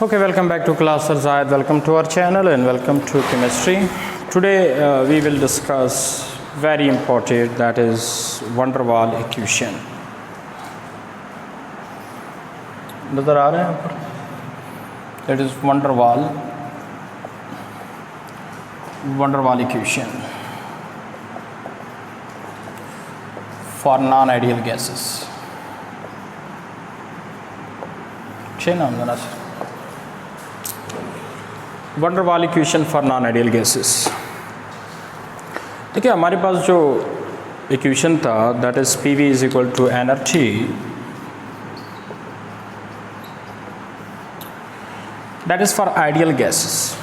Okay, welcome back to class Sir Zayed. Welcome to our channel and welcome to chemistry. Today we will discuss very important, that is van der Waal equation. नज़र आ रहे हैं यहाँ पर? That is van der Waal equation for non-ideal gases. अच्छे नाम देना sir. van der Waal equation for non-ideal gases. देखिए हमारे पास जो इक्वेशन था that is PV is equal to nRT. That is for ideal gases.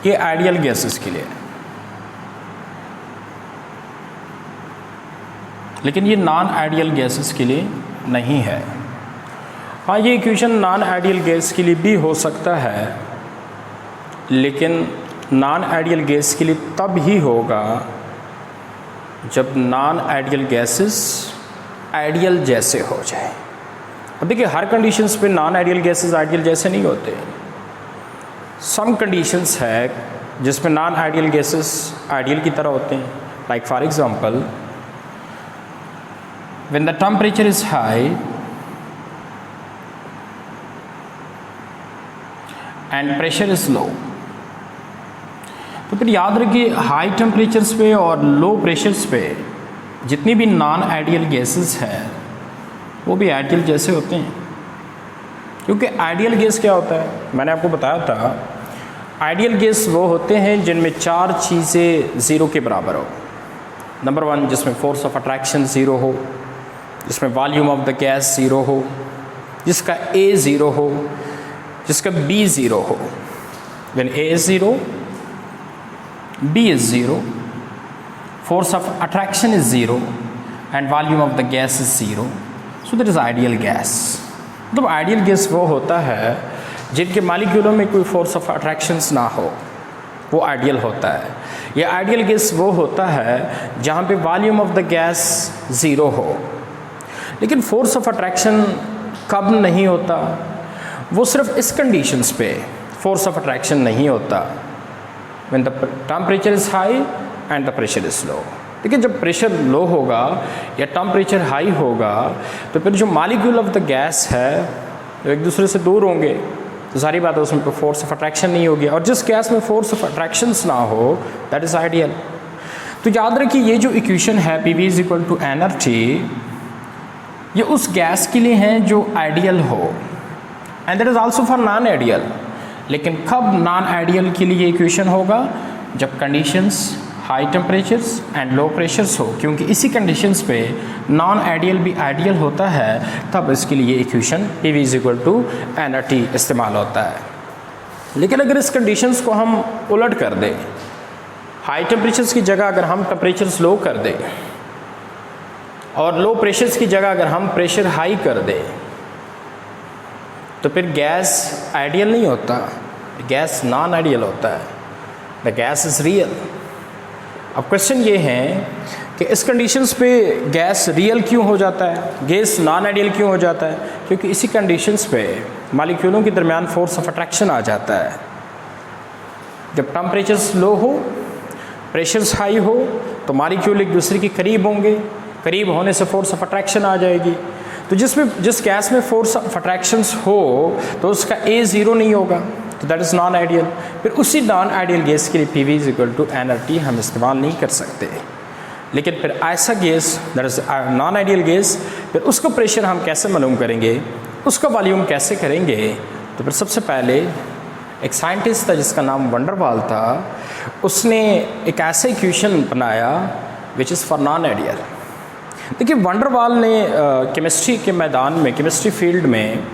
ये आइडियल गैसेस के लिए, लेकिन ये नॉन आइडियल गैसेस के लिए नहीं है. हाँ, ये इक्वेशन नॉन आइडियल गैस के लिए भी हो सकता है, लेकिन नॉन आइडियल गैस के लिए तब ही होगा जब नॉन आइडियल गैसेस आइडियल जैसे हो जाए. अब देखिए हर कंडीशंस पे नॉन आइडियल गैसेस आइडियल जैसे नहीं होते. सम कंडीशंस है जिसमें नॉन आइडियल गैसेस आइडियल की तरह होते हैं. Like for example, when the temperature is high and pressure is low. तो फिर याद रखिए हाई टेम्परेचर्स पे और लो प्रेशर्स पे जितनी भी नॉन आइडियल गैसेस हैं वो भी आइडियल जैसे होते हैं. क्योंकि आइडियल गैस क्या होता है, मैंने आपको बताया था, आइडियल गैस वो होते हैं जिनमें चार चीज़ें ज़ीरो के बराबर हो. नंबर वन, जिसमें फोर्स ऑफ अट्रैक्शन ज़ीरो हो, जिसमें volume of the gas zero हो, जिसका A ज़ीरो हो, जिसका B ज़ीरो हो. When A is zero, B is 0, force of attraction is 0, and volume of the gas is 0. So that is ideal gas. मतलब ideal gas वो होता है जिनके मालिक्यूलों में कोई फोर्स ऑफ अट्रैक्शंस ना हो, वो आइडियल होता है. या आइडियल गैस वो होता है जहाँ पे volume of the gas zero हो. लेकिन फोर्स ऑफ अट्रैक्शन कब नहीं होता, वो सिर्फ इस कंडीशंस पे फोर्स ऑफ अट्रैक्शन नहीं होता, when the temperature is high and the pressure is low. देखिए जब प्रेशर लो होगा या टेम्परेचर हाई होगा तो फिर जो मॉलिक्यूल ऑफ द गैस है वो एक दूसरे से दूर होंगे, तो सारी बात है उसमें कोई फोर्स ऑफ अट्रैक्शन नहीं होगी. और जिस गैस में फोर्स ऑफ अट्रैक्शंस ना हो दैट इज़ आइडियल. तो याद रखिए ये जो इक्वेशन है PV is equal to nRT, ये उस गैस के लिए हैं जो आइडियल हो, and that is also for non ideal. लेकिन कब नॉन आइडियल के लिए इक्वेशन होगा, जब conditions high temperatures and low pressures हो. क्योंकि इसी कंडीशंस पे नॉन आइडियल भी आइडियल होता है, तब इसके लिए equation PV is equal to nRT इस्तेमाल होता है. लेकिन अगर इस कंडीशंस को हम उलट कर दें, हाई टेम्परेचर्स की जगह अगर हम टेम्परेचर्स लो कर दें और लो प्रेशर्स की जगह अगर हम प्रेशर हाई कर दें, तो फिर गैस आइडियल नहीं होता, गैस नॉन आइडियल होता है. The gas is real. अब क्वेश्चन ये है कि इस कंडीशंस पे गैस रियल क्यों हो जाता है, गैस नॉन आइडियल क्यों हो जाता है? क्योंकि इसी कंडीशंस पे मॉलिक्यूलों के दरमियान फोर्स ऑफ अट्रैक्शन आ जाता है. जब टेम्परेचर्स लो हो, प्रेशर्स हाई हो, तो मॉलिक्यूल एक दूसरे के करीब होंगे, करीब होने से फोर्स ऑफ अट्रैक्शन आ जाएगी. तो जिस गैस में फोर्स ऑफ अट्रैक्शंस हो तो उसका A ज़ीरो नहीं होगा, तो दैट इज़ नॉन आइडियल. फिर उसी नॉन आइडियल गैस के लिए PV is equal to nRT हम इस्तेमाल नहीं कर सकते. लेकिन फिर ऐसा gas that is non ideal gas, फिर उसका प्रेशर हम कैसे मालूम करेंगे, उसका वॉल्यूम कैसे करेंगे? तो फिर सबसे पहले एक साइंटिस्ट था जिसका नाम van der Waal था, उसने एक ऐसा इक्वेशन बनाया which is for non ideal. देखिए van der Waal ने केमिस्ट्री के मैदान में, केमिस्ट्री फील्ड में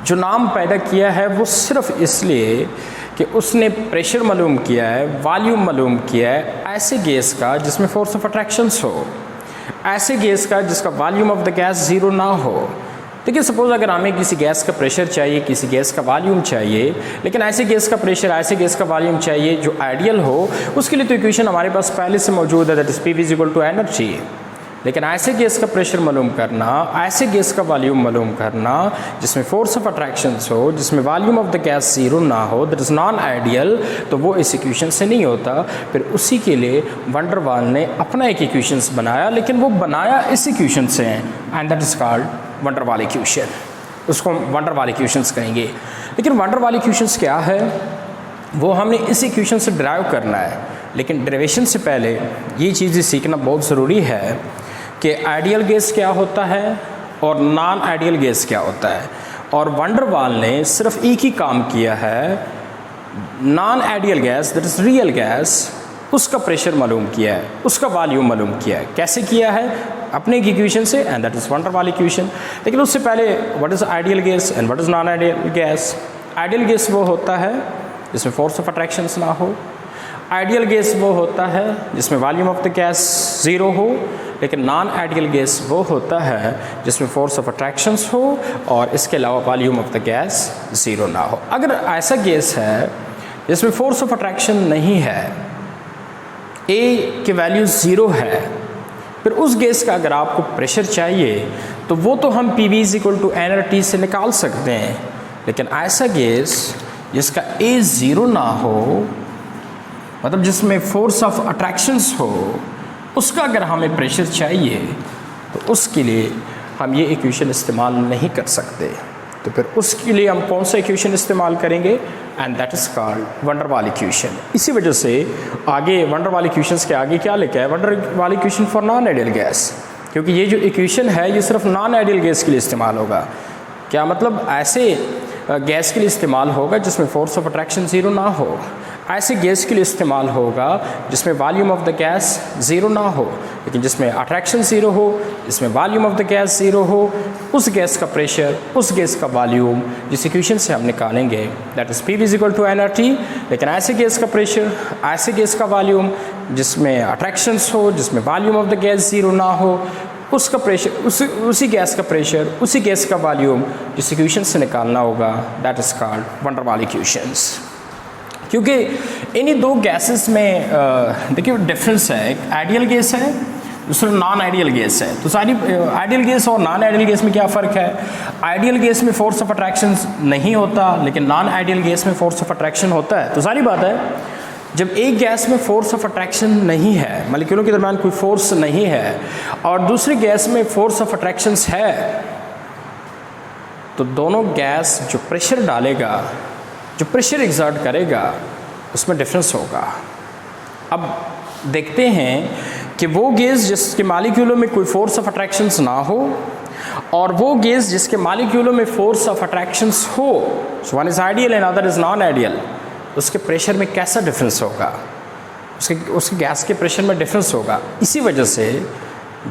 जो नाम पैदा किया है वो सिर्फ इसलिए कि उसने प्रेशर मालूम किया है, वॉल्यूम मालूम किया है ऐसे गैस का जिसमें फोर्स ऑफ अट्रैक्शंस हो, ऐसे गैस का जिसका volume of the gas zero ना हो. देखिए सपोज़ अगर हमें किसी गैस का प्रेशर चाहिए, किसी गैस का वॉल्यूम चाहिए, लेकिन ऐसे गैस का प्रेशर, ऐसे गैस का वॉल्यूम चाहिए जो आइडियल हो, उसके लिए तो इक्वेशन हमारे पास पहले से मौजूद है, that is PV is equal to nRT. लेकिन ऐसे गैस का प्रेशर मालूम करना, ऐसे गैस का वॉल्यूम मालूम करना जिसमें फोर्स ऑफ अट्रैक्शन हो, जिसमें volume of the gas zero ना हो, दैट इज़ नॉन आइडियल, तो वो इस इक्वेशन से नहीं होता। फिर उसी के लिए वंडर वाल ने अपना एक इक्वेशंस बनाया, लेकिन वो बनाया इस इक्वेशन से and that is called wonder वाल इक्वेशन। उसको हम वंडर वाल इक्वेशंस कहेंगे। लेकिन वंडर वाल इक्वेशंस क्या है, वो हमने इस इक्वेशन से ड्राइव करना है। लेकिन डेरिवेशन से पहले ये चीज़ें सीखना बहुत ज़रूरी है कि आइडियल गैस क्या होता है और नॉन आइडियल गैस क्या होता है। और वंडर वाल ने सिर्फ एक ही काम किया है, non ideal gas that is real gas, उसका प्रेशर मालूम किया है, उसका वॉल्यूम मालूम किया है। कैसे किया है? अपने एक इक्वेशन से, एंड दैट इज़ वंडर वाल इक्वेशन। लेकिन उससे पहले what is ideal gas and what is non ideal gas. Ideal gas वो होता है जिसमें फोर्स ऑफ अट्रैक्शंस ना हो। आइडियल गैस वो होता है जिसमें volume of the gas zero हो। लेकिन नॉन आइडियल गैस वो होता है जिसमें फोर्स ऑफ अट्रैक्शंस हो और इसके अलावा volume of the gas zero ना हो। अगर ऐसा गैस है जिसमें फोर्स ऑफ अट्रैक्शन नहीं है, ए की वैल्यू ज़ीरो है, फिर उस गैस का अगर आपको प्रेशर चाहिए तो वो तो हम PV = nRT से निकाल सकते हैं। लेकिन ऐसा गैस जिसका ए ज़ीरो ना हो, मतलब जिसमें फोर्स ऑफ अट्रैक्शंस हो, उसका अगर हमें प्रेशर चाहिए तो उसके लिए हम ये इक्वेशन इस्तेमाल नहीं कर सकते। तो फिर उसके लिए हम कौन सा इक्वेशन इस्तेमाल करेंगे? And that is called wonder वाल इक्वेशन। इसी वजह से आगे वंडर वाल इक्वेशंस के आगे क्या लिखा है? वंडर वाल equation for non ideal gas. क्योंकि ये जो इक्वेशन है ये सिर्फ नॉन आइडियल गैस के लिए इस्तेमाल होगा। क्या मतलब? ऐसे गैस के लिए इस्तेमाल होगा जिसमें फोर्स ऑफ अट्रैक्शन ज़ीरो ना हो। ऐसे गैस के लिए इस्तेमाल होगा जिसमें volume of the gas zero ना हो। लेकिन जिसमें अट्रैक्शन ज़ीरो हो, जिसमें volume of the gas zero हो, उस गैस का प्रेशर, उस गैस का वॉल्यूम जिस इक्वेशन से हम निकालेंगे दैट इज़ PV = nRT। लेकिन ऐसे गैस का प्रेशर, ऐसे गैस का वॉल्यूम जिसमें अट्रैक्शंस हो, जिसमें volume of the gas zero ना हो, उसका प्रेशर, उसी गैस का प्रेशर, उसी गैस का वॉल्यूम जिस इक्वेशन से निकालना होगा दैट इज़ कॉल्ड वंडर वाल इक्वेशंस। क्योंकि इन्हीं दो गैसेस में देखिए डिफरेंस है। एक आइडियल गैस है, दूसरा नॉन आइडियल गैस है। तो सारी आइडियल गैस और नॉन आइडियल गैस में क्या फ़र्क है? आइडियल गैस में फोर्स ऑफ अट्रैक्शन नहीं होता, लेकिन नॉन आइडियल गैस में फोर्स ऑफ अट्रैक्शन होता है। तो सारी बात है, जब एक गैस में फोर्स ऑफ अट्रैक्शन नहीं है, मॉलिक्यूलों के दरमियान कोई फोर्स नहीं है, और दूसरी गैस में फोर्स ऑफ अट्रैक्शंस है, तो दोनों गैस जो प्रेशर डालेगा, जो प्रेशर एग्जर्ट करेगा, उसमें डिफरेंस होगा। अब देखते हैं कि वो गैस जिसके मॉलिक्यूलों में कोई फोर्स ऑफ अट्रैक्शंस ना हो और वो गैस जिसके मॉलिक्यूलों में फोर्स ऑफ अट्रैक्शंस हो, one is ideal and other is non ideal, उसके प्रेशर में कैसा डिफरेंस होगा? उसके गैस के प्रेशर में डिफरेंस होगा। इसी वजह से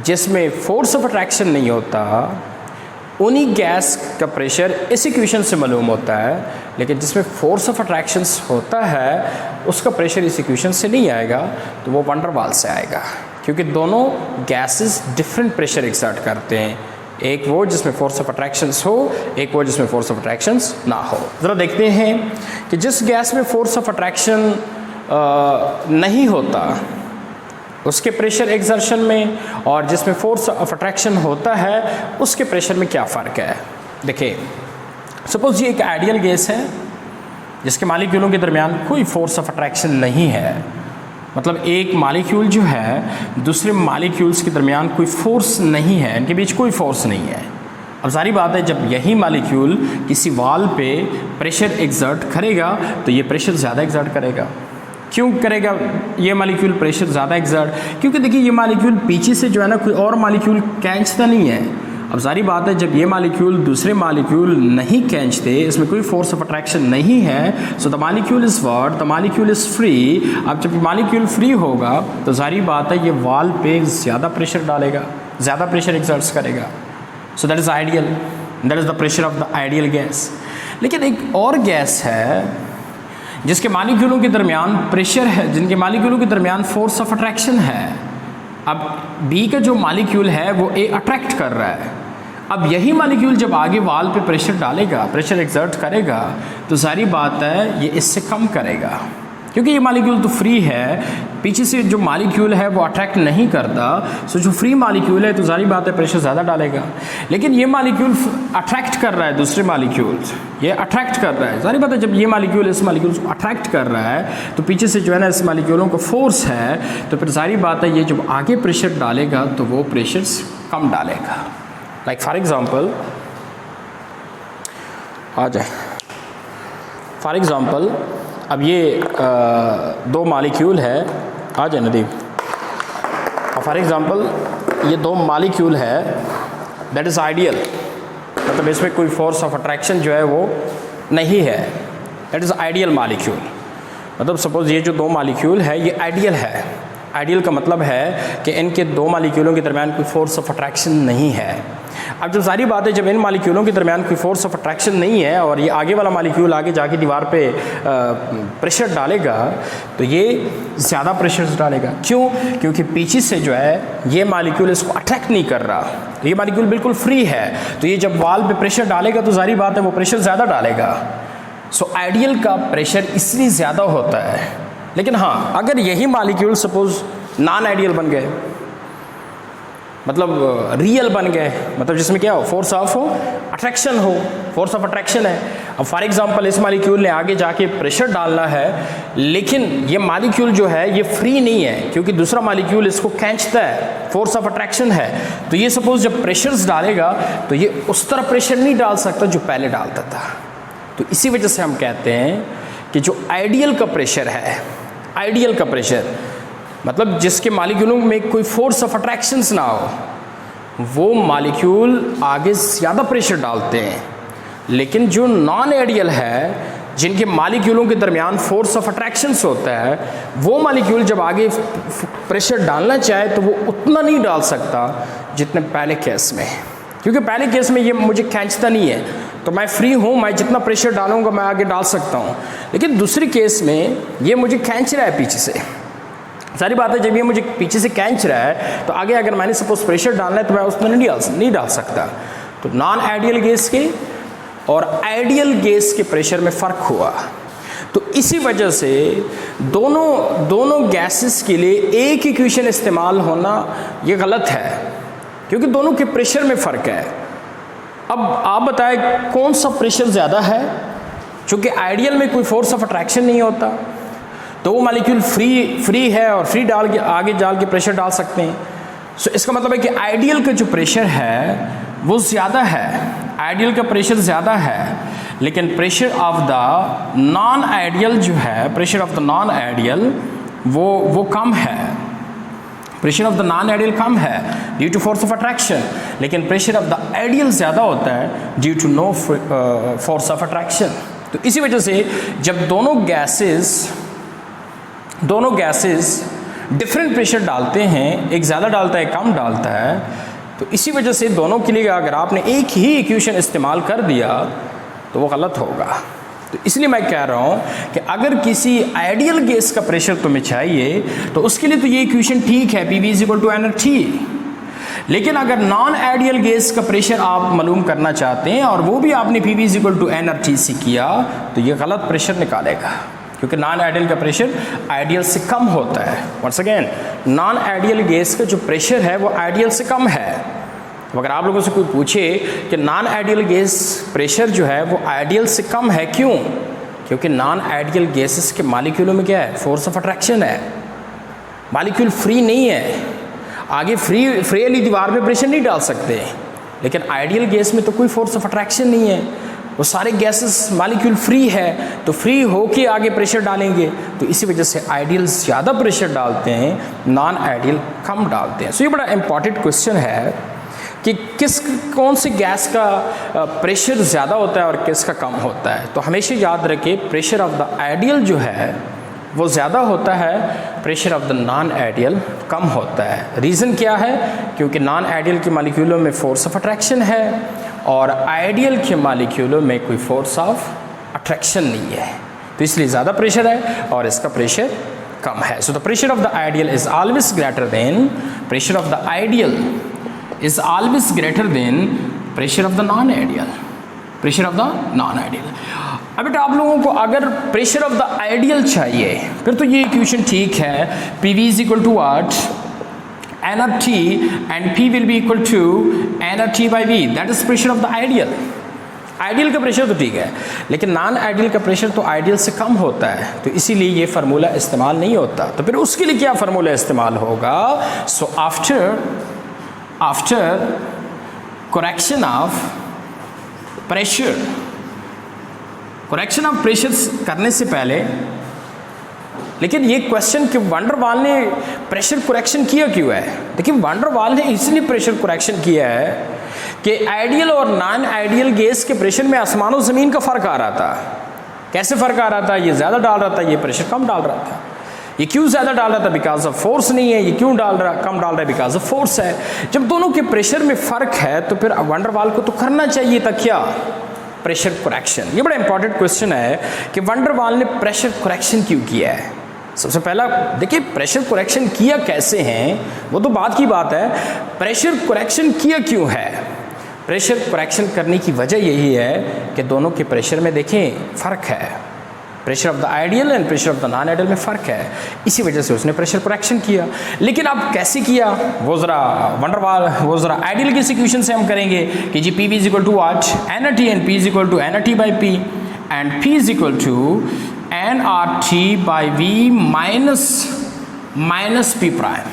जिसमें फोर्स ऑफ अट्रैक्शन नहीं होता उन्हीं गैस का प्रेशर इस इक्वेशन से मालूम होता है, लेकिन जिसमें फोर्स ऑफ अट्रैक्शंस होता है उसका प्रेशर इस इक्वेशन से नहीं आएगा, तो वो वंडर वाल से आएगा। क्योंकि दोनों गैसेस डिफरेंट प्रेशर एक्सर्ट करते हैं, एक वो जिसमें फोर्स ऑफ अट्रैक्शंस हो, एक वो जिसमें फोर्स ऑफ अट्रैक्शंस ना हो। ज़रा देखते हैं कि जिस गैस में फोर्स ऑफ अट्रैक्शन नहीं होता उसके प्रेशर एक्सर्शन में और जिसमें फोर्स ऑफ अट्रैक्शन होता है उसके प्रेशर में क्या फ़र्क है? देखिए, सपोज़ ये एक आइडियल गैस है जिसके मॉलिक्यूलों के दरमियान कोई फोर्स ऑफ अट्रैक्शन नहीं है, मतलब एक मॉलिक्यूल जो है दूसरे मॉलिक्यूल्स के दरमियान कोई फोर्स नहीं है, इनके बीच कोई फोर्स नहीं है। अब सारी बात है, जब यही मॉलिक्यूल किसी वाल पे प्रेशर एक्सर्ट करेगा तो ये प्रेशर ज़्यादा एक्सर्ट करेगा। क्यों करेगा ये मॉलिक्यूल प्रेशर ज़्यादा एक्सर्ट? क्योंकि देखिए ये मॉलिक्यूल पीछे से जो है ना कोई और मॉलिक्यूल खींचता नहीं है। अब सारी बात है, जब ये मॉलिक्यूल दूसरे मॉलिक्यूल नहीं खींचते, इसमें कोई फोर्स ऑफ अट्रैक्शन नहीं है, so the molecule is what? The molecule is free. अब जब मॉलिक्यूल फ्री होगा तो सारी बात है ये वाल पे ज़्यादा प्रेशर डालेगा, ज़्यादा प्रेशर एक्सर्ट्स करेगा। So that is ideal, that is the pressure of the ideal gas. लेकिन एक और गैस है जिसके मॉलिक्यूलों के दरमियान प्रेशर है, जिनके मॉलिक्यूलों के दरमियान फोर्स ऑफ अट्रैक्शन है। अब बी का जो मॉलिक्यूल है वो ए अट्रैक्ट कर रहा है। अब यही मॉलिक्यूल जब आगे वाल पे प्रेशर डालेगा, प्रेशर एक्सर्ट करेगा, तो सारी बात है ये इससे कम करेगा, क्योंकि ये मालिक्यूल तो फ्री है, पीछे से जो मालिक्यूल है वो अट्रैक्ट नहीं करता, सो जो फ्री मालिक्यूल है तो जारी बात है प्रेशर ज़्यादा डालेगा। लेकिन ये मालिक्यूल अट्रैक्ट कर रहा है दूसरे मालिक्यूल, ये अट्रैक्ट कर रहा है, जारी बात है जब ये मालिक्यूल इस मालिक्यूल को अट्रैक्ट कर रहा है तो पीछे से जो है ना इस मालिक्यूलों का फोर्स है, तो फिर जारी बात है ये जब आगे प्रेशर डालेगा तो वो प्रेशर कम डालेगा। लाइक फॉर एग्जाम्पल आ जाए, फॉर एग्ज़ाम्पल अब ये दो मालिक्यूल है, आ जाए नदीम, और फॉर एग्ज़ाम्पल ये दो मालिक्यूल है दैट इज़ आइडियल, मतलब इसमें कोई फोर्स ऑफ अट्रैक्शन जो है वो नहीं है, दैट इज़ आइडियल मालिक्यूल। मतलब सपोज़ ये जो दो मालिक्यूल है ये आइडियल है। आइडियल का मतलब है कि इनके दो मालिक्यूलों के दरमियान कोई फोर्स ऑफ अट्रैक्शन नहीं है। अब जो सारी बात है जब इन मालिक्यूलों के दरमियान कोई फोर्स ऑफ अट्रैक्शन नहीं है और ये आगे वाला मालिक्यूल आगे जाके दीवार पे प्रेशर डालेगा तो ये ज़्यादा प्रेशर डालेगा। क्यों? क्योंकि पीछे से जो है ये मालिक्यूल इसको अट्रैक्ट नहीं कर रहा, ये मालिक्यूल बिल्कुल फ्री है, तो ये जब वॉल पे प्रेशर डालेगा तो सारी बात है वो प्रेशर ज़्यादा डालेगा। सो आइडियल का प्रेशर इसलिए ज़्यादा होता है। लेकिन हाँ, अगर यही मालिक्यूल सपोज नॉन आइडियल बन गए, मतलब रियल बन गए, मतलब जिसमें क्या हो, फोर्स ऑफ अट्रैक्शन हो, फोर्स ऑफ अट्रैक्शन है। अब फॉर एग्जांपल इस मालिक्यूल ने आगे जाके प्रेशर डालना है, लेकिन ये मालिक्यूल जो है ये फ्री नहीं है क्योंकि दूसरा मालिक्यूल इसको खींचता है, फोर्स ऑफ अट्रैक्शन है। तो ये सपोज जब प्रेशर्स डालेगा तो ये उस तरह प्रेशर नहीं डाल सकता जो पहले डालता था। तो इसी वजह से हम कहते हैं कि जो आइडियल का प्रेशर है, आइडियल का प्रेशर मतलब जिसके मालिक्यूलों में कोई फोर्स ऑफ अट्रैक्शंस ना हो, वो मालिक्यूल आगे ज़्यादा प्रेशर डालते हैं। लेकिन जो नॉन आइडियल है, जिनके मालिक्यूलों के दरमियान फोर्स ऑफ अट्रैक्शंस होता है, वो मालिक्यूल जब आगे प्रेशर डालना चाहे तो वो उतना नहीं डाल सकता जितने पहले केस में, क्योंकि पहले केस में ये मुझे खींचता नहीं है तो मैं फ्री हूँ, मैं जितना प्रेशर डालूंगा मैं आगे डाल सकता हूँ। लेकिन दूसरी केस में ये मुझे खींच रहा है पीछे से, सारी बात है जब ये मुझे पीछे से खींच रहा है तो आगे अगर मैंने सपोज प्रेशर डालना है तो मैं उसमें नहीं डाल सकता। तो नॉन आइडियल गैस के और आइडियल गैस के प्रेशर में फ़र्क हुआ। तो इसी वजह से दोनों गैसेस के लिए एक इक्वेशन इस्तेमाल होना ये गलत है, क्योंकि दोनों के प्रेशर में फ़र्क है। अब आप बताएं कौन सा प्रेशर ज़्यादा है? चूँकि आइडियल में कोई फोर्स ऑफ अट्रैक्शन नहीं होता तो वो मालिक्यूल फ्री है और फ्री डाल के आगे डाल के प्रेशर डाल सकते हैं। सो इसका मतलब है कि आइडियल का जो प्रेशर है वो ज़्यादा है, आइडियल का प्रेशर ज़्यादा है, लेकिन pressure of the non ideal जो है, pressure of the non ideal वो कम है। Pressure of the non ideal कम है due to force of attraction, लेकिन प्रेशर ऑफ द आइडियल ज़्यादा होता है due to no force of attraction. तो इसी वजह से जब दोनों गैसेस डिफरेंट प्रेशर डालते हैं, एक ज़्यादा डालता है एक कम डालता है, तो इसी वजह से दोनों के लिए अगर आपने एक ही इक्वेशन इस्तेमाल कर दिया तो वो गलत होगा। तो इसलिए मैं कह रहा हूँ कि अगर किसी आइडियल गैस का प्रेशर तुम्हें चाहिए तो उसके लिए तो ये इक्वेशन ठीक है, PV = nRT। लेकिन अगर नॉन आइडियल गैस का प्रेशर आप मालूम करना चाहते हैं और वो भी आपने PV = nRT से किया तो ये गलत प्रेशर निकालेगा, क्योंकि नॉन आइडियल का प्रेशर आइडियल से कम होता है। Once again, non ideal gas का जो प्रेशर है वो आइडियल से कम है। तो अगर आप लोगों से कोई पूछे कि नॉन आइडियल गैस प्रेशर जो है वो आइडियल से कम है, क्यों? क्योंकि नॉन आइडियल गैसेस के मालिक्यूलों में क्या है, फोर्स ऑफ अट्रैक्शन है, मालिक्यूल फ्री नहीं है, आगे फ्रीली दीवार पे प्रेशर नहीं डाल सकते। लेकिन आइडियल गैस में तो कोई फोर्स ऑफ अट्रैक्शन नहीं है, वो सारे गैसेस मालिक्यूल फ्री है, तो फ्री होके आगे प्रेशर डालेंगे। तो इसी वजह से आइडियल ज़्यादा प्रेशर डालते हैं, नॉन आइडियल कम डालते हैं। सो ये बड़ा इंपॉर्टेंट क्वेश्चन है कि कौन सी गैस का प्रेशर ज़्यादा होता है और किसका कम होता है। तो हमेशा याद रखें प्रेशर ऑफ द आइडियल जो है वो ज़्यादा होता है, pressure of the non ideal कम होता है। रीज़न क्या है? क्योंकि नॉन आइडियल के मालिक्यूलों में फोर्स ऑफ अट्रैक्शन है और आइडियल के मालिक्यूलों में कोई फोर्स ऑफ अट्रैक्शन नहीं है, तो इसलिए ज़्यादा प्रेशर है और इसका प्रेशर कम है। So the pressure of the ideal is always greater than pressure of the ideal is always greater than pressure of the non-ideal. Pressure of the non ideal. अब बेटा आप लोगों को अगर प्रेशर ऑफ द आइडियल चाहिए फिर तो ये इक्वेशन ठीक है, P V is equal to what, n of T and P will be equal to n of T by V, that is pressure of the ideal. Ideal का pressure तो ठीक है, लेकिन नॉन आइडियल का pressure तो ideal से कम होता है, तो इसीलिए ये फार्मूला इस्तेमाल नहीं होता। तो फिर उसके लिए क्या फार्मूला इस्तेमाल होगा? So after correction of pressure, correction of pressure करने से पहले, लेकिन ये क्वेश्चन कि वंडर वाल ने प्रेशर करेक्शन किया क्यों है? देखिए वंडर वाल ने इसलिए प्रेशर करेक्शन किया है कि आइडियल और नॉन आइडियल गैस के प्रेशर में आसमान और ज़मीन का फ़र्क आ रहा था। कैसे फ़र्क आ रहा था? ये ज़्यादा डाल रहा था, ये प्रेशर कम डाल रहा था। ये क्यों ज़्यादा डाल रहा था? बिकॉज ऑफ फोर्स नहीं है। ये क्यों कम डाल रहा है? बिकॉज ऑफ फोर्स है। जब दोनों के प्रेशर में फ़र्क है तो फिर वंडर वाल को तो करना चाहिए था क्या? Pressure correction. ये बड़ा इंपॉर्टेंट क्वेश्चन है कि वंडर वाल ने प्रेशर करेक्शन क्यों किया है। सबसे पहला देखिए प्रेशर करेक्शन किया कैसे हैं वो तो बात की बात है, प्रेशर करेक्शन किया क्यों है? प्रेशर करेक्शन करने की वजह यही है कि दोनों के प्रेशर में देखें फ़र्क है, pressure of the ideal and pressure of the non ideal में फ़र्क है, इसी वजह से उसने प्रेशर करेक्शन किया। लेकिन अब कैसे किया वो ज़रा आइडियल की इक्वेशन से हम करेंगे कि जी P V is equal to what, n T and P is equal to n T by P and P is equal to n R T by V minus P prime.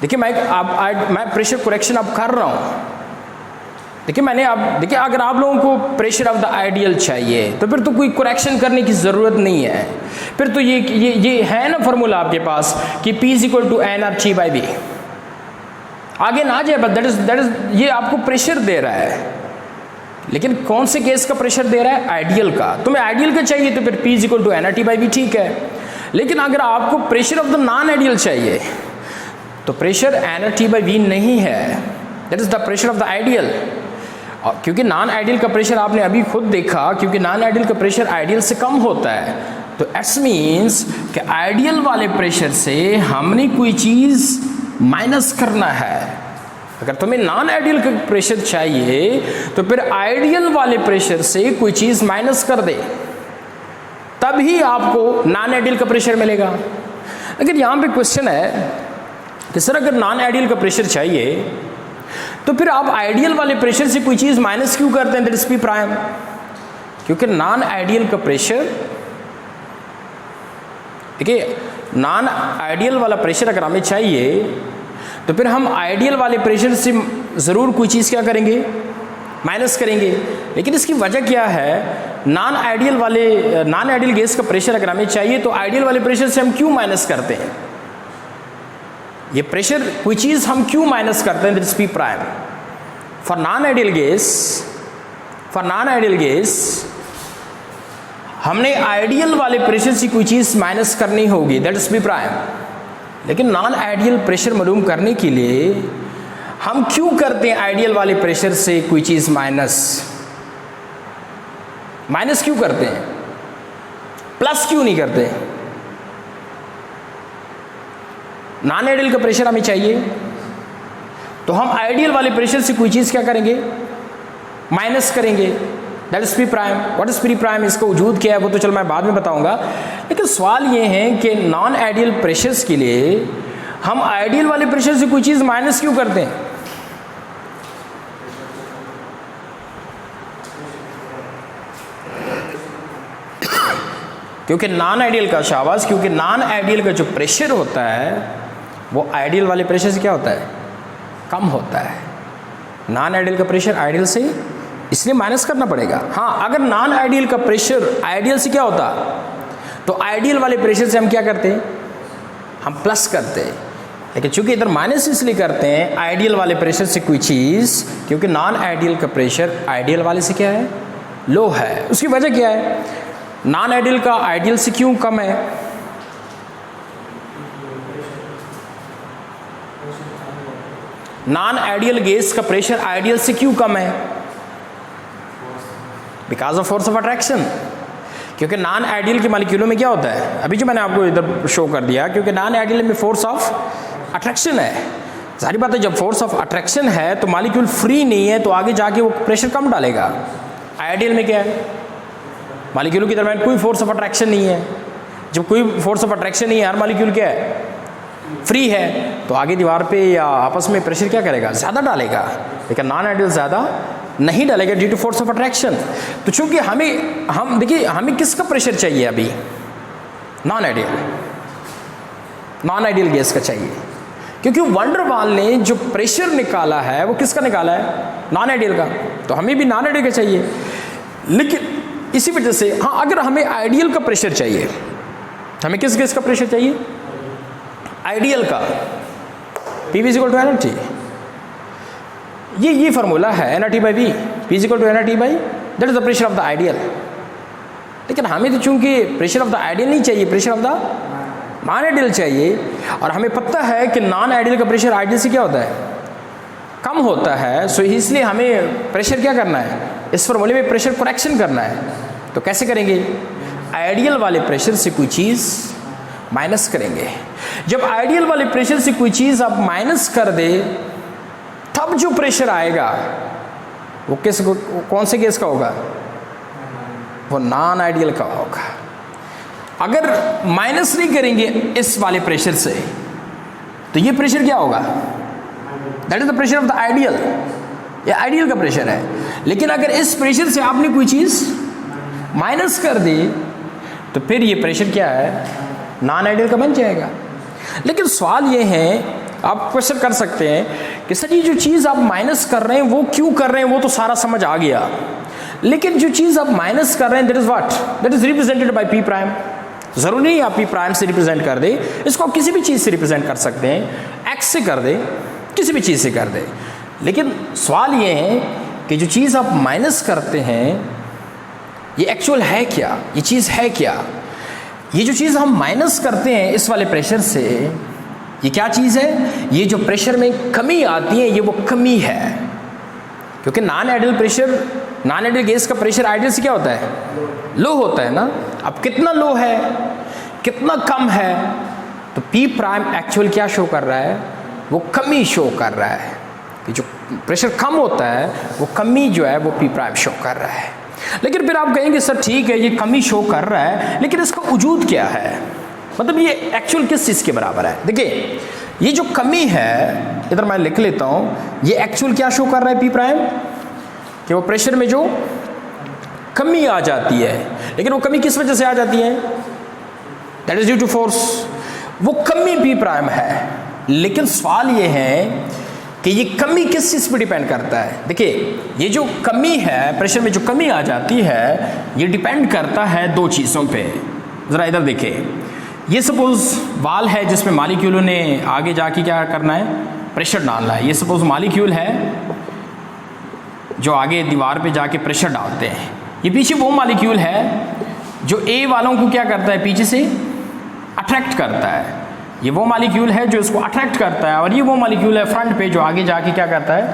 देखिए मैं pressure correction अब कर रहा हूँ। देखिए अगर आप लोगों को प्रेशर ऑफ द आइडियल चाहिए तो फिर तो कोई करेक्शन करने की ज़रूरत नहीं है। फिर तो ये है ना फार्मूला आपके पास कि P is equal to n R T by V, आगे ना जाए, बट दैट इज ये आपको प्रेशर दे रहा है। लेकिन कौन से केस का प्रेशर दे रहा है? आइडियल का। तुम्हें आइडियल का चाहिए तो फिर P is equal to n R T by V, ठीक है। लेकिन अगर आपको pressure of the non ideal चाहिए तो pressure n R T by V नहीं है, that is the pressure of the ideal. क्योंकि नॉन आइडियल का प्रेशर आपने अभी खुद देखा, क्योंकि नॉन आइडियल का प्रेशर आइडियल से कम होता है, तो इट्स मीन्स कि आइडियल वाले प्रेशर से हमने कोई चीज़ माइनस करना है। अगर तुम्हें नॉन आइडियल का प्रेशर चाहिए तो फिर आइडियल वाले प्रेशर से कोई चीज़ माइनस कर दे, तभी आपको नॉन आइडियल का प्रेशर मिलेगा। लेकिन यहाँ पे क्वेश्चन है कि सर अगर नॉन आइडियल का प्रेशर चाहिए तो फिर आप आइडियल वाले प्रेशर से कोई चीज़ माइनस क्यों करते हैं? That is P prime. क्योंकि नॉन आइडियल का प्रेशर, देखिए नॉन आइडियल वाला प्रेशर अगर हमें चाहिए तो फिर हम आइडियल वाले प्रेशर से ज़रूर कोई चीज़ क्या करेंगे? माइनस करेंगे। लेकिन इसकी वजह क्या है? नॉन आइडियल गैस का प्रेशर अगर हमें चाहिए तो आइडियल वाले प्रेशर से हम क्यों माइनस करते हैं? ये प्रेशर कोई चीज़ हम क्यों माइनस करते हैं? That is P prime. For non ideal gas हमने आइडियल वाले प्रेशर से कोई चीज़ माइनस करनी होगी, दैट इज पी प्राइम। लेकिन नॉन आइडियल प्रेशर मालूम करने के लिए हम क्यों करते हैं आइडियल वाले प्रेशर से कोई चीज़ माइनस क्यों करते हैं? प्लस क्यों नहीं करते? नॉन आइडियल का प्रेशर हमें चाहिए तो हम आइडियल वाले प्रेशर से कोई चीज़ क्या करेंगे? माइनस करेंगे, that is P prime. What is P prime? इसका वजूद क्या है वो तो चल मैं बाद में बताऊंगा। लेकिन सवाल ये है कि नॉन आइडियल प्रेशर्स के लिए हम आइडियल वाले प्रेशर से कोई चीज़ माइनस क्यों करते हैं? क्योंकि नॉन आइडियल का जो प्रेशर होता है वो आइडियल वाले प्रेशर से क्या होता है? कम होता है। नॉन आइडियल का प्रेशर आइडियल से इसलिए माइनस करना पड़ेगा। हाँ, अगर नॉन आइडियल का प्रेशर आइडियल से क्या होता तो आइडियल वाले प्रेशर से हम क्या करते हैं? हम प्लस करते हैं। लेकिन चूंकि इधर माइनस इसलिए करते हैं आइडियल वाले प्रेशर से कोई चीज़, क्योंकि नॉन आइडियल का प्रेशर आइडियल वाले से क्या है? लो है। उसकी वजह क्या है? नॉन आइडियल का आइडियल से क्यों कम है? नॉन आइडियल गैस का प्रेशर आइडियल से क्यों कम है? Because of force of attraction. क्योंकि नॉन आइडियल के मॉलिक्यूलों में क्या होता है? अभी जो मैंने आपको इधर शो कर दिया, क्योंकि नॉन आइडियल में फोर्स ऑफ अट्रैक्शन है। सारी बात है, जब फोर्स ऑफ अट्रैक्शन है तो मॉलिक्यूल फ्री नहीं है तो आगे जाके वो प्रेशर कम डालेगा। आइडियल में क्या है, मालिक्यूलों के दरमियान कोई फोर्स ऑफ अट्रैक्शन नहीं है। जब कोई फोर्स ऑफ अट्रैक्शन नहीं है, हर मालिक्यूल क्या है, फ्री है, तो आगे दीवार पे या आपस में प्रेशर क्या करेगा, ज़्यादा डालेगा। लेकिन नॉन आइडियल ज़्यादा नहीं डालेगा due to force of attraction. तो चूंकि हम देखिए हमें किसका प्रेशर चाहिए अभी, नॉन आइडियल गैस का चाहिए, क्योंकि वंडर वाल ने जो प्रेशर निकाला है वो किसका निकाला है, नॉन आइडियल का। तो हमें भी नॉन आइडियल का चाहिए। लेकिन इसी वजह से हाँ, अगर हमें आइडियल का प्रेशर चाहिए, हमें किस गैस का प्रेशर चाहिए, आइडियल का, P is equal to nRT। ये फार्मूला है nRT/V, P is equal to nRT by that is the pressure of the ideal. लेकिन हमें तो चूंकि प्रेशर ऑफ द आइडियल नहीं चाहिए, pressure of the non ideal चाहिए, और हमें पता है कि नॉन आइडियल का प्रेशर आइडियल से क्या होता है, कम होता है। सो इसलिए हमें प्रेशर क्या करना है, इस फार्मूले में प्रेशर करेक्शन करना है। तो कैसे करेंगे, आइडियल वाले प्रेशर से कोई चीज़ माइनस करेंगे। जब आइडियल वाले प्रेशर से कोई चीज़ आप माइनस कर दे, तब जो प्रेशर आएगा वो कौन से गैस का होगा, वो नॉन आइडियल का होगा। अगर माइनस नहीं करेंगे इस वाले प्रेशर से, तो ये प्रेशर क्या होगा, that is the pressure of the ideal, ये आइडियल का प्रेशर है। लेकिन अगर इस प्रेशर से आपने कोई चीज़ माइनस कर दी, तो फिर ये प्रेशर क्या है, नॉन आइडियल का बन जाएगा। लेकिन सवाल ये है, आप क्वेश्चन कर सकते हैं कि सर ये जो चीज़ आप माइनस कर रहे हैं वो क्यों कर रहे हैं, वो तो सारा समझ आ गया। लेकिन जो चीज़ आप माइनस कर रहे हैं that is what, that is represented by P prime. ज़रूरी नहीं आप P प्राइम से रिप्रेजेंट कर दे, इसको आप किसी भी चीज़ से रिप्रेजेंट कर सकते हैं, X से कर दे, किसी भी चीज़ से कर दे। लेकिन सवाल ये है कि जो चीज़ आप माइनस करते हैं ये एक्चुअल है क्या, ये चीज़ है क्या। ये जो चीज़ हम माइनस करते हैं इस वाले प्रेशर से, ये क्या चीज़ है, ये जो प्रेशर में कमी आती है ये वो कमी है। क्योंकि non ideal pressure, non ideal gas का प्रेशर आइडियल से क्या होता है, लो होता है ना। अब कितना लो है, कितना कम है, तो P प्राइम एक्चुअल क्या शो कर रहा है, वो कमी शो कर रहा है। कि जो प्रेशर कम होता है वो कमी जो है वो P प्राइम शो कर रहा है। लेकिन फिर आप कहेंगे सर ठीक है ये कमी शो कर रहा है, लेकिन इसका वजूद क्या है, मतलब ये एक्चुअल किस चीज़ के बराबर है। देखिए ये जो कमी है, इधर मैं लिख लेता हूँ, ये एक्चुअल क्या शो कर रहा है P प्राइम, कि वो प्रेशर में जो कमी आ जाती है। लेकिन वो कमी किस वजह से आ जाती है, that is due to force, वो कमी P प्राइम है। लेकिन सवाल ये है कि ये कमी किस चीज़ पे डिपेंड करता है। देखिए ये जो कमी है, प्रेशर में जो कमी आ जाती है, ये डिपेंड करता है दो चीज़ों पे। ज़रा इधर देखिए, ये सपोज वाल है जिसमें मालिक्यूलों ने आगे जाके क्या करना है, प्रेशर डालना है। ये सपोज मालिक्यूल है जो आगे दीवार पे जाके प्रेशर डालते हैं। ये पीछे वो मालिक्यूल है जो A वालों को क्या करता है, पीछे से अट्रैक्ट करता है। ये वो मालिक्यूल है जो इसको अट्रैक्ट करता है, और ये वो मालिक्यूल है फ्रंट पे जो आगे जाके क्या करता है,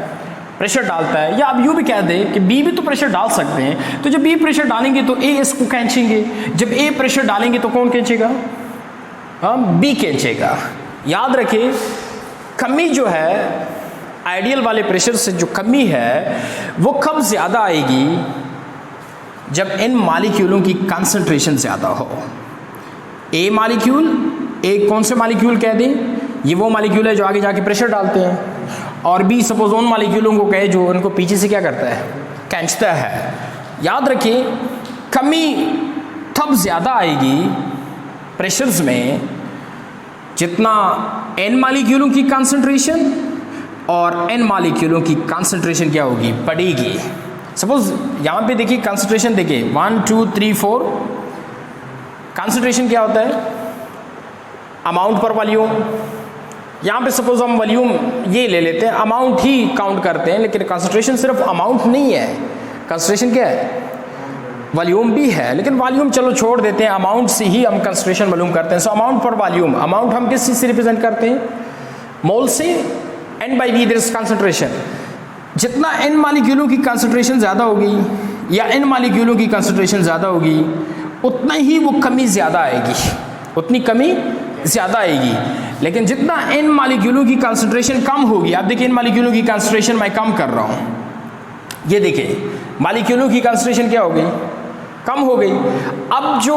प्रेशर डालता है। या आप यूँ भी कह दें कि B भी तो प्रेशर डाल सकते हैं। तो जब B प्रेशर डालेंगे तो A इसको खींचेंगे, जब A प्रेशर डालेंगे तो कौन खींचेगा, हाँ B खींचेगा। याद रखिए कमी जो है आइडियल वाले प्रेशर से, जो कमी है वो कब ज़्यादा आएगी, जब इन मालिक्यूलों की कंसंट्रेशन ज़्यादा हो। A मालिक्यूल, एक कौन से मालिक्यूल कह दें, ये वो मालिक्यूल है जो आगे जाके प्रेशर डालते हैं, और B सपोज उन मालिक्यूलों को कहे जो उनको पीछे से क्या करता है, खींचता है। याद रखिए कमी तब ज़्यादा आएगी प्रेशर्स में जितना N मालिक्यूलों की कंसंट्रेशन और N मालिक्यूलों की कंसंट्रेशन क्या होगी, बढ़ेगी। सपोज यहाँ पे देखिए कंसंट्रेशन देखिए 1 2 3 4, कंसंट्रेशन क्या होता है, अमाउंट पर वॉल्यूम। यहाँ पे सपोज हम वॉल्यूम ये ले लेते हैं, अमाउंट ही काउंट करते हैं, लेकिन कंसंट्रेशन सिर्फ अमाउंट नहीं है, कंसंट्रेशन क्या है, वॉल्यूम भी है। लेकिन वॉल्यूम चलो छोड़ देते हैं, अमाउंट से ही हम कंसंट्रेशन मालूम करते हैं। सो अमाउंट पर वॉल्यूम, अमाउंट हम किस चीज़ से रिप्रेजेंट करते हैं, मोल से, N/V देयर इज कंसंट्रेशन। जितना N मालिक्यूलों की कंसंट्रेशन ज़्यादा होगी या N मालिक्यूलों की कंसंट्रेशन ज़्यादा होगी, उतना ही वो कमी ज़्यादा आएगी, उतनी कमी ज़्यादा आएगी। लेकिन जितना N मालिक्यूलों की कंसंट्रेशन कम होगी, आप देखिए N मालिक्यूलों की कंसंट्रेशन मैं कम कर रहा हूँ, ये देखिए मालिक्यूलों की कंसंट्रेशन क्या हो गई, कम हो गई। अब जो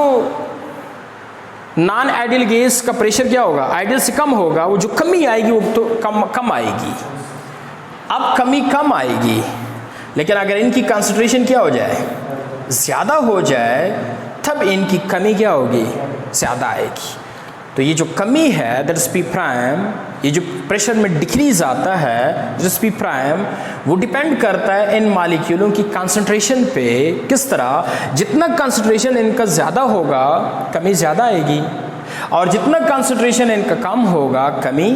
नॉन आइडियल गैस का प्रेशर क्या होगा, आइडियल से कम होगा, वो जो कमी आएगी वो तो कम आएगी। अब कमी कम आएगी, लेकिन अगर इनकी कंसंट्रेशन क्या हो जाए, ज़्यादा हो जाए, तब इनकी कमी क्या होगी, ज़्यादा आएगी। तो ये जो कमी है दैट इज पी प्राइम, ये जो प्रेशर में डिक्रीज आता है दैट इज पी प्राइम, वो डिपेंड करता है इन मॉलिक्यूलों की कंसंट्रेशन पे। किस तरह, जितना कंसंट्रेशन इनका ज़्यादा होगा कमी ज़्यादा आएगी, और जितना कंसंट्रेशन इनका कम होगा कमी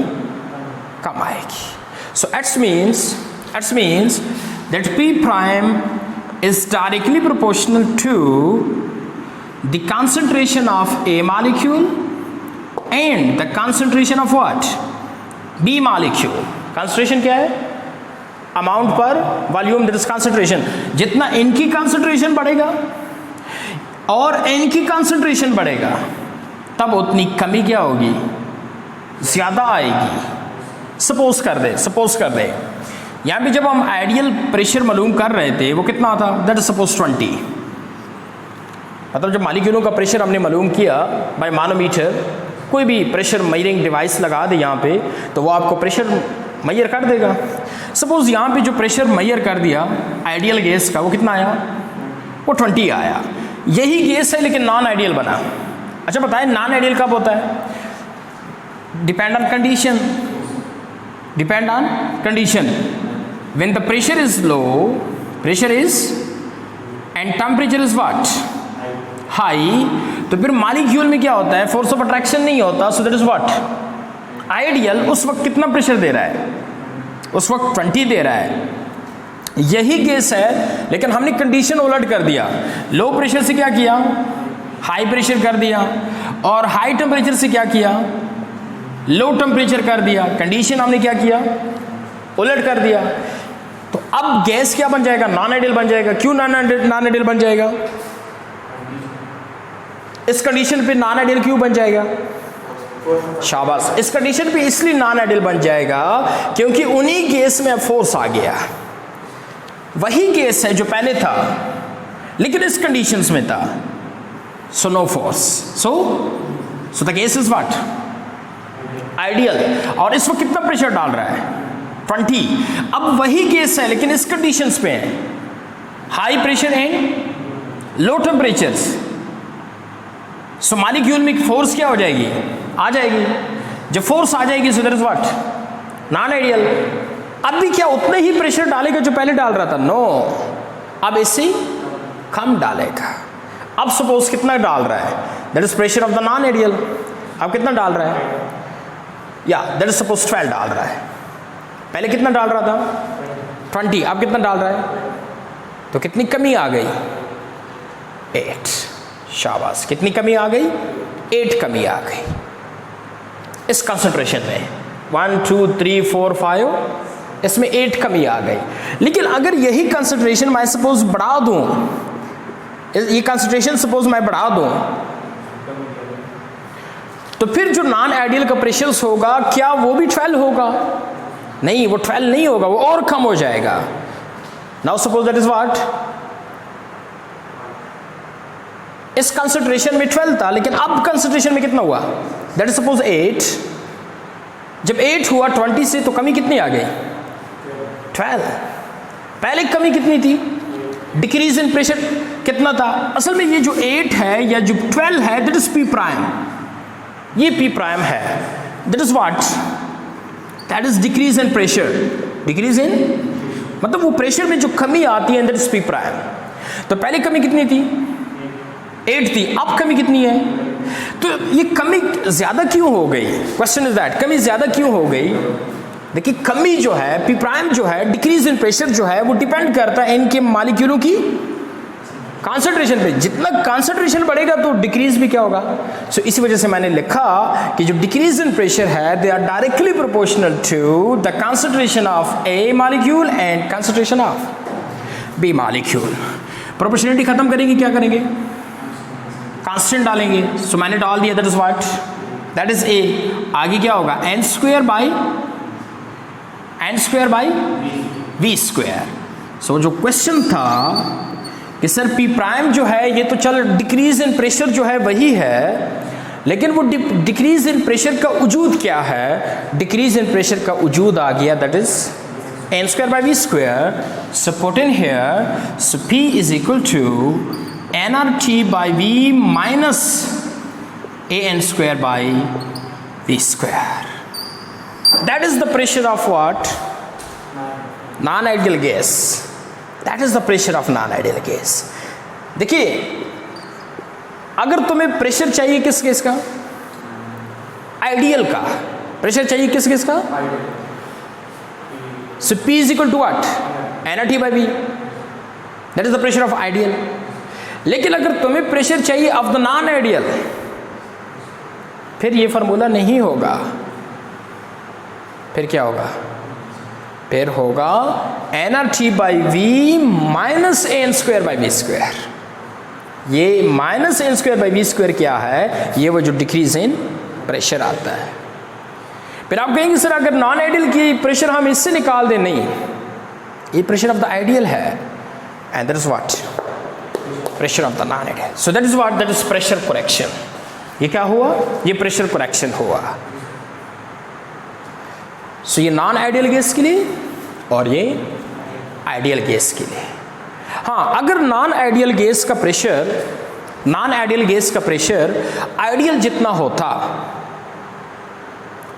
कम आएगी। So it's means that P prime is directly proportional to the concentration of A molecule and the concentration of what, B molecule। concentration क्या है, amount पर volume, that is concentration। जितना इनकी concentration बढ़ेगा और इनकी concentration बढ़ेगा तब उतनी कमी क्या होगी, ज़्यादा आएगी। सपोज कर दे यहाँ पे जब हम आइडियल प्रेशर मालूम कर रहे थे वो कितना था, दैट इज सपोज 20। मतलब जब मॉलिक्यूलों का प्रेशर हमने मालूम किया बाय मानोमीटर, कोई भी प्रेशर मेजरिंग डिवाइस लगा दे यहाँ पे तो वो आपको प्रेशर मेजर कर देगा। सपोज यहाँ पे जो प्रेशर मेजर कर दिया आइडियल गैस का वो कितना आया, वो 20 आया। यही गैस है लेकिन नॉन आइडियल बना। अच्छा बताएं नॉन आइडियल कब होता है, depend on condition. When the pressure is low, and temperature is what, high, तो फिर मॉलिक्यूल में क्या होता है, फोर्स ऑफ अट्रैक्शन नहीं होता। सो दैट इज व्हाट, आइडियल। उस वक्त कितना प्रेशर दे रहा है, उस वक्त 20 दे रहा है। यही केस है लेकिन हमने कंडीशन उलट कर दिया, लो प्रेशर से क्या किया, हाई प्रेशर कर दिया, और हाई टेम्परेचर से क्या किया, लो टेम्परेचर कर दिया। कंडीशन हमने क्या किया, उलट कर दिया। तो अब गैस क्या बन जाएगा, नॉन आइडियल बन जाएगा। क्यों नॉन आइडियल बन जाएगा, इस कंडीशन पे नॉन आइडियल क्यों बन जाएगा, शाबाश। इस कंडीशन पे इसलिए नॉन आइडियल बन जाएगा क्योंकि उन्हीं गैस में फोर्स आ गया। वही गैस है जो पहले था लेकिन इस कंडीशंस में था, so no force, so the gas is what, ideal. और इस वक्त कितना प्रेशर डाल रहा है, 20। अब वही गैस है लेकिन इस कंडीशंस पे है, high pressure and low temperatures. So molecule में फोर्स क्या हो जाएगी, आ जाएगी। जब फोर्स आ जाएगी सो that is what, non ideal. अब भी क्या उतना ही प्रेशर डालेगा जो पहले डाल रहा था, नो, अब इससे कम डालेगा। अब सपोज कितना डाल रहा है, that is pressure of the non ideal. अब कितना डाल रहा है, या दैट इज सपोज 12 डाल रहा है। पहले कितना डाल रहा था, 20। अब कितना डाल रहा है, तो कितनी कमी आ गई, 8। शाबाश, कितनी कमी आ गई, 8 कमी आ गई इस कंसंट्रेशन में। 1 2 3 4 5, इसमें 8 कमी आ गई। लेकिन अगर यही कंसंट्रेशन मैं सपोज बढ़ा दूं, ये कंसंट्रेशन सपोज मैं बढ़ा दूं, तो फिर जो नॉन आइडियल का प्रेशर होगा क्या वो भी 12 होगा, नहीं, वो 12 नहीं होगा, वो और कम हो जाएगा। Now suppose that is what, इस कंसंट्रेशन में 12 था लेकिन अब कंसंट्रेशन में कितना हुआ, दैट इज सपोज 8। जब 8 हुआ 20 से तो कमी कितनी आ गई, 12। पहले कमी कितनी थी, डिक्रीज इन प्रेशर कितना था। असल में ये जो 8 है या जो 12 है दैट इज पी प्राइम, ये पी प्राइम है, that is what, that is decrease in pressure. Decrease in मतलब वो प्रेशर में जो कमी आती है दैट इज पी प्राइम। तो पहले कमी कितनी थी, 8 थी, अब कमी कितनी है। तो ये कमी ज्यादा क्यों हो गई, क्वेश्चन इज दैट, कमी ज्यादा क्यों हो गई। देखिए कमी जो है, पी प्राइम जो है, डिक्रीज इन प्रेशर जो है, वो डिपेंड करता है इनके मॉलिक्यूलों की कॉन्सेंट्रेशन पे। जितना कॉन्सेंट्रेशन बढ़ेगा तो डिक्रीज भी क्या होगा। सो इसी वजह से मैंने लिखा कि जो डिक्रीज इन प्रेशर है they are directly proportional to the concentration of A molecule and concentration of B molecule. Proportionality खत्म करेंगे, क्या करेंगे, कांस्टेंट डालेंगे। सो मैंने डाल दिया, that is what, that is a. आगे क्या होगा, n² बाई वी स्क्वायर। सो जो क्वेश्चन था कि सर पी प्राइम जो है ये तो चल डिक्रीज इन प्रेशर जो है वही है, लेकिन वो डिक्रीज इन प्रेशर का वजूद क्या है? डिक्रीज इन प्रेशर का वजूद आ गया, that is n square by v square. So put in here, so P is equal to nRT by V minus an square by v square. That is the pressure of what? Non-ideal gas. That is the pressure of non-ideal gas. देखिए, अगर तुम्हें pressure चाहिए किस case का? Ideal का। Pressure चाहिए किस case का? So P is equal to what? nRT by V. That is the pressure of ideal. लेकिन अगर तुम्हें प्रेशर चाहिए ऑफ द नॉन आइडियल, फिर ये फार्मूला नहीं होगा। फिर क्या होगा? फिर होगा nRT by V minus an square by v square. ये minus n square by v square क्या है? ये वो जो डिक्रीज इन प्रेशर आता है। फिर आप कहेंगे सर अगर नॉन आइडियल की प्रेशर हम इससे निकाल दें, नहीं, ये प्रेशर ऑफ द आइडियल है, and that is what? Pressure of the non ideal. So that is what? That is pressure correction. ये क्या हुआ? ये प्रेशर करेक्शन हुआ। सो ये नॉन आइडियल गैस के लिए और ये आइडियल गैस के लिए। हाँ, अगर नॉन आइडियल गैस का प्रेशर आइडियल जितना होता,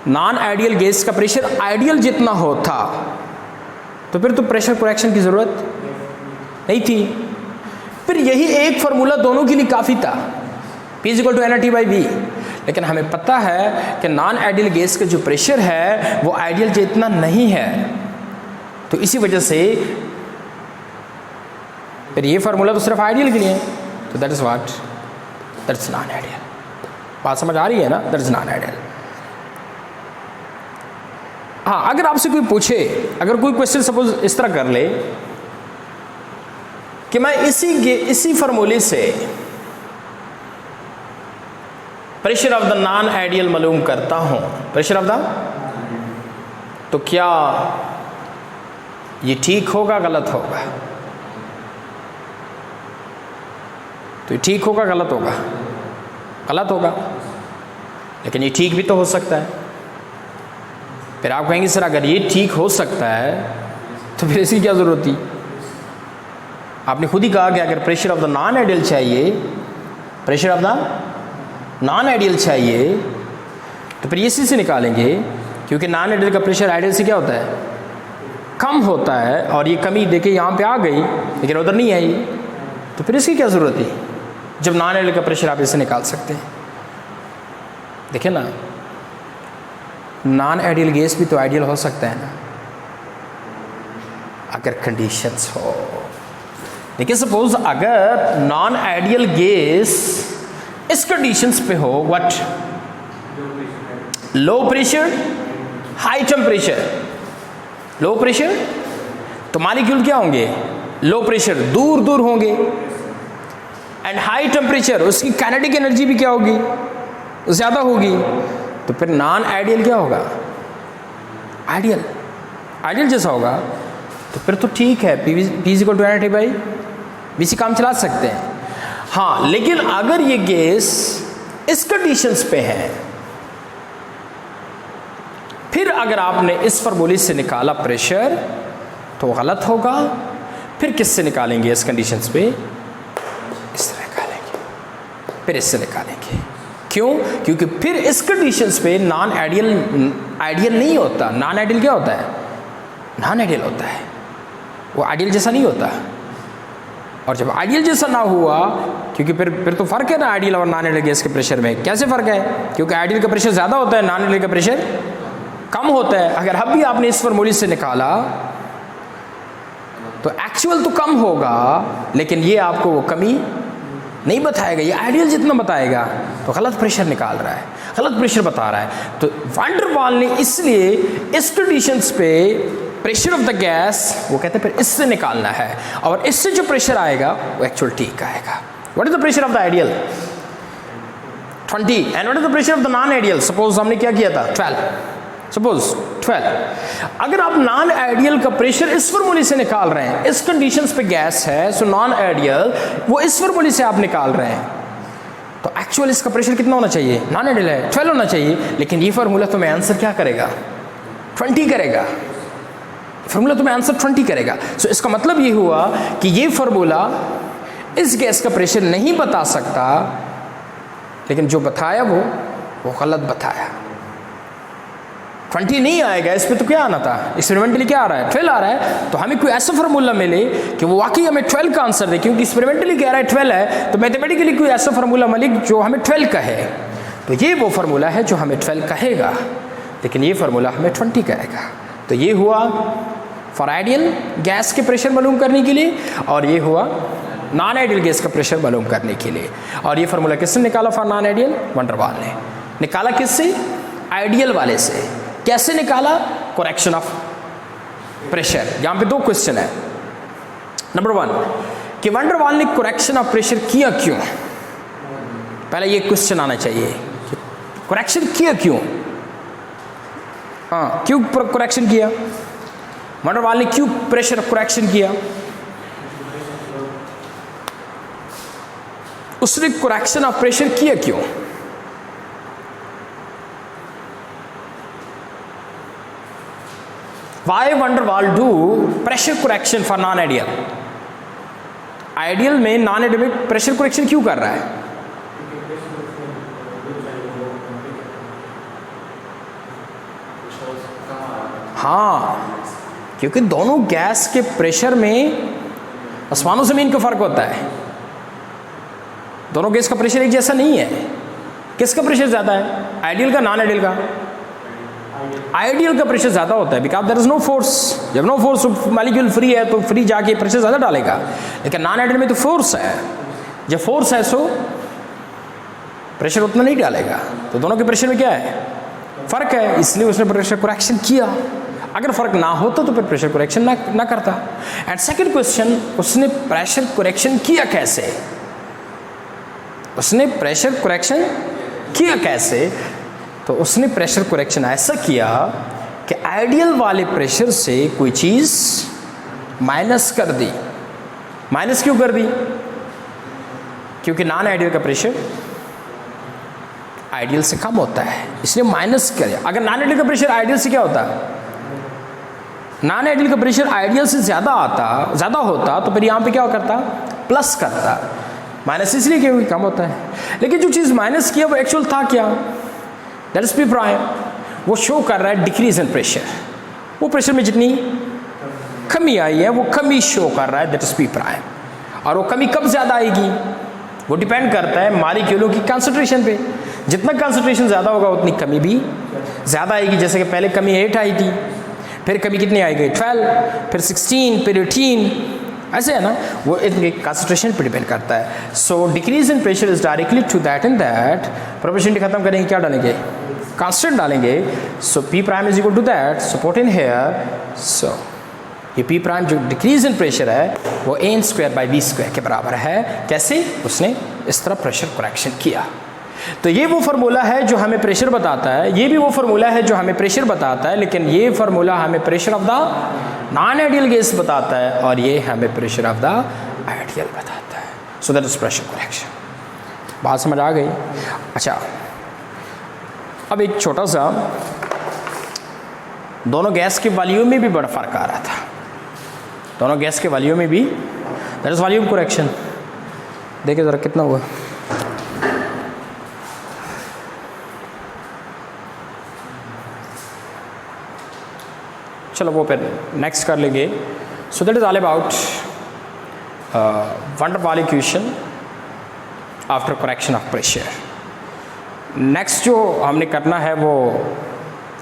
नॉन आइडियल गैस का प्रेशर आइडियल जितना होता, तो फिर तो प्रेशर करेक्शन की जरूरत नहीं थी। फिर यही एक फार्मूला दोनों के लिए काफी था, P equal to nRT by V। लेकिन हमें पता है कि नॉन आइडियल गैस का जो प्रेशर है वो आइडियल जितना नहीं है, तो इसी वजह से फिर ये फार्मूला तो सिर्फ आइडियल के लिए है। तो that is what? That is non ideal. बात समझ आ रही है ना? That is non ideal. हाँ, अगर आपसे कोई पूछे, अगर कोई क्वेश्चन सपोज इस तरह कर ले कि मैं इसी फार्मूले से pressure of the non ideal मालूम करता हूं, प्रेशर ऑफ द, तो क्या ये ठीक होगा गलत होगा? तो ये ठीक होगा गलत होगा? गलत होगा। लेकिन ये ठीक भी तो हो सकता है। फिर आप कहेंगे सर अगर ये ठीक हो सकता है तो फिर इसकी क्या जरूरत थी? आपने खुद ही कहा कि अगर pressure of the non ideal चाहिए, pressure of the non ideal चाहिए, तो फिर इसी से निकालेंगे, क्योंकि नॉन आइडियल का प्रेशर आइडियल से क्या होता है? कम होता है। और ये कमी देखिए यहाँ पे आ गई, लेकिन उधर नहीं आई, तो फिर इसकी क्या ज़रूरत है जब नॉन आइडियल का प्रेशर आप इससे निकाल सकते हैं? देखिए ना, नॉन आइडियल गैस भी तो आइडियल हो सकता है ना, अगर कंडीशंस हो। देखिए सपोज अगर नॉन आइडियल गैस इस कंडीशंस पे हो, what? Low pressure, high temperature. Low pressure तो मॉलिक्यूल क्या होंगे? लो प्रेशर दूर दूर होंगे, एंड हाई टेम्परेचर उसकी काइनेटिक एनर्जी भी क्या होगी? ज़्यादा होगी। तो फिर नॉन आइडियल क्या होगा? आइडियल, आइडियल जैसा होगा। तो फिर तो ठीक है, P equal to nRT by V से काम चला सकते हैं। हाँ, लेकिन अगर ये गैस इस कंडीशंस पे है, फिर अगर आपने इस फार्मूले से निकाला प्रेशर तो गलत होगा। फिर किससे निकालेंगे इस कंडीशंस पे? इससे निकालेंगे, फिर इससे निकालेंगे। क्यों? क्योंकि फिर इस कंडीशंस पे नॉन आइडियल नहीं होता। नॉन आइडियल क्या होता है? नॉन आइडियल होता है, वो आइडियल जैसा नहीं होता। और जब आइडियल जैसा ना हुआ, क्योंकि फिर तो फर्क है ना आइडियल और नॉन आइडियल गैस के प्रेशर में। कैसे फर्क है? क्योंकि आइडियल का प्रेशर ज़्यादा होता है, नॉन आइडियल का प्रेशर कम होता है। अगर अब भी आपने इस फार्मूले से निकाला तो एक्चुअल तो कम होगा, लेकिन ये आपको वो कमी नहीं बताएगा, ये आइडियल जितना बताएगा। तो गलत प्रेशर निकाल रहा है, गलत प्रेशर बता रहा है। तो वैन डर वाल ने इसलिए इस कंडीशंस पे प्रेशर ऑफ द गैस वो कहते हैं फिर इससे निकालना है, और इससे जो प्रेशर आएगा वो एक्चुअल ठीक आएगा। What is the pressure of the ideal? 20, and what is the pressure of the non ideal? Suppose हमने क्या किया था? 12। सपोज 12। अगर आप नॉन आइडियल का प्रेशर इस फार्मूले से निकाल रहे हैं, इस कंडीशंस पे गैस है, सो नॉन आइडियल वो इस फार्मूले से आप निकाल रहे हैं, तो एक्चुअल इसका प्रेशर कितना होना चाहिए? नॉन आइडियल है 12 होना चाहिए, लेकिन ये फार्मूला तुम्हें आंसर क्या करेगा? 20 करेगा। फार्मूला तुम्हें आंसर 20 करेगा। सो इसका मतलब ये हुआ कि ये फार्मूला इस गैस का प्रेशर नहीं बता सकता, लेकिन जो बताया वो गलत बताया। 20 नहीं आएगा, इस पे तो क्या आना था? एक्सपेरिमेंटली क्या आ रहा है? 12 आ रहा है। तो हमें कोई ऐसा फार्मूला मिले कि वो वाकई हमें 12 का आंसर दे, क्योंकि एक्सपेरिमेंटली कह रहा है 12 है, तो मैथमेटिकली कोई ऐसा फार्मूला मिले जो हमें 12 कहे, तो ये वो फार्मूला है जो हमें 12 कहेगा, लेकिन ये फार्मूला हमें 20 कहेगा। तो ये हुआ फॉर आइडियल गैस के प्रेशर मालूम करने के लिए, और ये हुआ नॉन आइडियल गैस का प्रेशर मालूम करने के लिए। और ये फार्मूला किसने निकाला for non ideal? Van der वाल ने निकाला। किससे? आइडियल वाले से। कैसे निकाला? Correction of pressure. यहां पे 2 क्वेश्चन है। नंबर 1 कि वैन डर वाल ने करेक्शन ऑफ प्रेशर किया क्यों? पहले ये क्वेश्चन आना चाहिए, करेक्शन किया क्यों? हाँ, क्यों करेक्शन किया? वैन डर वाल ने क्यों प्रेशर करेक्शन किया? उसने करेक्शन ऑफ प्रेशर किया क्यों? Why van der Waal do pressure correction for non-ideal? Ideal में नॉन आइडियल में प्रेशर करेक्शन क्यों कर रहा है? हाँ, क्योंकि दोनों गैस के प्रेशर में आसमानों जमीन का फर्क होता है। दोनों गैस का प्रेशर एक जैसा नहीं है। किसका प्रेशर ज़्यादा है? आइडियल का, नॉन आइडियल का? आइडियल का प्रेशर ज़्यादा होता है, because there is no force. जब नो फोर्स मॉलिक्यूल फ्री है तो फ्री जाके प्रेशर ज़्यादा डालेगा, लेकिन नॉन आइडियल में तो फोर्स है। जब फोर्स है सो प्रेशर उतना नहीं डालेगा। तो दोनों के प्रेशर में क्या है? फ़र्क है, इसलिए उसने प्रेशर करेक्शन किया। अगर फ़र्क ना होता तो फिर प्रेशर करेक्शन ना करता। एंड सेकेंड क्वेश्चन, उसने प्रेशर करेक्शन किया कैसे? उसने प्रेशर करेक्शन किया कैसे? तो उसने प्रेशर करेक्शन ऐसा किया कि आइडियल वाले प्रेशर से कोई चीज़ माइनस कर दी। माइनस क्यों कर दी? क्योंकि नॉन आइडियल का प्रेशर आइडियल से कम होता है, इसलिए माइनस करे। अगर नॉन आइडियल का प्रेशर आइडियल से क्या होता? नॉन आइडियल का प्रेशर आइडियल से ज़्यादा होता तो फिर यहाँ पे क्या करता? प्लस करता। माइनस इसलिए क्योंकि कम होता है। लेकिन जो चीज़ माइनस किया वो एक्चुअल था क्या? That is P prime. वो शो कर रहा है डिक्रीज इन प्रेशर। वो प्रेशर में जितनी कमी आई है वो कमी शो कर रहा है, दैट इज पी प्राइम। और वो कमी कब ज़्यादा आएगी? वो डिपेंड करता है मॉलिक्यूलों की कंसंट्रेशन पे। जितना कंसंट्रेशन ज़्यादा होगा उतनी कमी भी ज़्यादा आएगी। जैसे कि पहले कमी 8 आई थी, फिर कमी कितनी आएगी? 12, फिर 16, फिर 18, ऐसे है ना। वो इनके कंसंट्रेशन पर डिपेंड करता है। So decrease in pressure is directly to that and that. Proportionality खत्म करेंगे, क्या डालेंगे? कांस्टेंट डालेंगे। So P prime is equal to that, so put in here. So ये पी प्राइम जो डिक्रीज इन प्रेशर है वो a²/v² के बराबर है। कैसे? उसने इस तरह प्रेशर करेक्शन किया। तो ये वो फार्मूला है जो हमें प्रेशर बताता है, ये भी वो फार्मूला है जो हमें प्रेशर बताता है, लेकिन ये फार्मूला हमें pressure of the non ideal gas बताता है और ये हमें प्रेशर ऑफ द आइडियल बताता है। सो दैट इज प्रेशर करेक्शन। बात समझ आ गई? अच्छा, अब एक छोटा सा, दोनों गैस के वॉल्यूम में भी बड़ा फर्क आ रहा था। दोनों गैस के वॉल्यूम में भी, दैट इज वॉल्यूम करेक्शन। देखिए ज़रा कितना हुआ। चलो वो फिर नेक्स्ट कर लेंगे। So that is all about van der Waals equation after correction of pressure. Next जो हमने करना है वो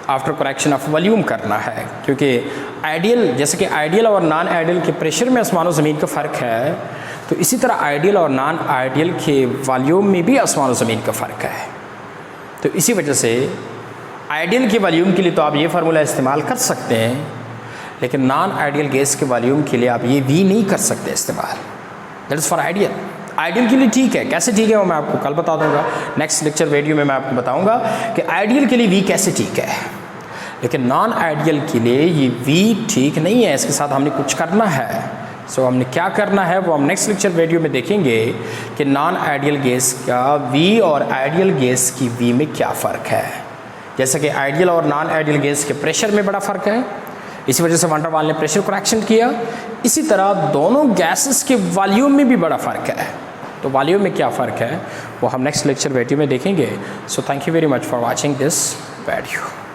आफ्टर करेक्शन ऑफ वॉल्यूम करना है, क्योंकि आइडियल, जैसे कि आइडियल और नॉन आइडियल के प्रेशर में आसमान और ज़मीन का फ़र्क है, तो इसी तरह आइडियल और नॉन आइडियल के वॉल्यूम में भी आसमान और ज़मीन का फ़र्क है। तो इसी वजह से आइडियल के वॉल्यूम के लिए तो आप ये फार्मूला इस्तेमाल कर सकते हैं, लेकिन नॉन आइडियल गैस के वॉल्यूम के लिए आप ये भी नहीं कर सकते इस्तेमाल। That is for ideal. Ideal के लिए ठीक है, कैसे ठीक है वो मैं आपको कल बता दूंगा। नेक्स्ट लेक्चर वीडियो में मैं आपको बताऊंगा कि आइडियल के लिए वी कैसे ठीक है। लेकिन नॉन आइडियल के लिए ये V ठीक नहीं है, इसके साथ हमने कुछ करना है। सो हमने क्या करना है वो हम नेक्स्ट लेक्चर वीडियो में देखेंगे कि नॉन आइडियल गैस का V और आइडियल गैस की V में क्या फ़र्क है। जैसे कि आइडियल और नॉन आइडियल गैस के प्रेशर में बड़ा फ़र्क है, इसी वजह से वैन डर वाल ने प्रेशर करेक्शन किया। इसी तरह दोनों गैसेस के वॉल्यूम में भी बड़ा फ़र्क है। तो वॉल्यूम में क्या फ़र्क है वो हम नेक्स्ट लेक्चर वीडियो में देखेंगे। So thank you very much for watching this video.